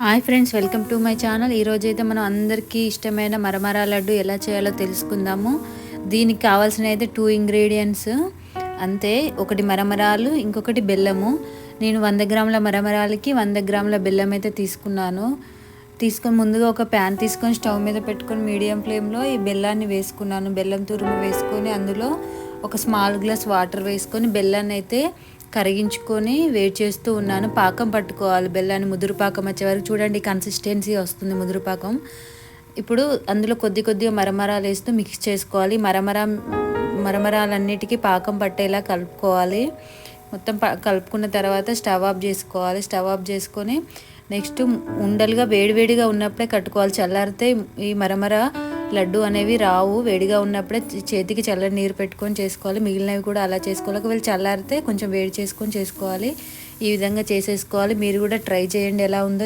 Hi friends, welcome to my channel. ఈరోజైతే మనం అందరికీ ఇష్టమైన మరమరా లడ్డు ఎలా చేయాలో తెలుసుకుందాము. దీనికి కావాల్సిన అయితే 2 ఇంగ్రీడియంట్స్ అంతే. ఒకటి మరమరాలు, ఇంకొకటి బెల్లము. నేను 100 గ్రాముల మరమరాలకి 100 గ్రాముల బెల్లం అయితే తీసుకొని ముందుగా ఒక ప్యాన్ తీసుకొని స్టవ్ మీద పెట్టుకొని మీడియం ఫ్లేమ్లో ఈ బెల్లాన్ని వేసుకున్నాను. బెల్లం తురుము వేసుకొని అందులో ఒక స్మాల్ గ్లాస్ వాటర్ వేసుకొని బెల్లాన్ని అయితే కరిగించుకొని వేడి చేస్తూ ఉన్నాను. పాకం పట్టుకోవాలి, బెల్లాన్ని ముదురు పాకం వచ్చే వరకు. చూడండి, కన్సిస్టెన్సీ వస్తుంది ముదురు పాకం. ఇప్పుడు అందులో కొద్దిగా మరమరాలు వేస్తూ మిక్స్ చేసుకోవాలి. మరమరాలన్నిటికీ పాకం పట్టేలా కలుపుకోవాలి. మొత్తం కలుపుకున్న తర్వాత స్టవ్ ఆఫ్ చేసుకోవాలి. స్టవ్ ఆఫ్ చేసుకొని నెక్స్ట్ ఉండలుగా వేడివేడిగా ఉన్నప్పుడే కట్టుకోవాలి. చల్లారితే ఈ మరమర లడ్డు అనేవి రావు. వేడిగా ఉన్నప్పుడే చేతికి చల్లని నీరు పెట్టుకొని చేసుకోవాలి. మిగిలినవి కూడా అలా చేసుకోవాలి. ఒకవేళ చల్లారితే కొంచెం వేడి చేసుకొని చేసుకోవాలి. ఈ విధంగా చేసేసుకోవాలి. మీరు కూడా ట్రై చేయండి, ఎలా ఉందో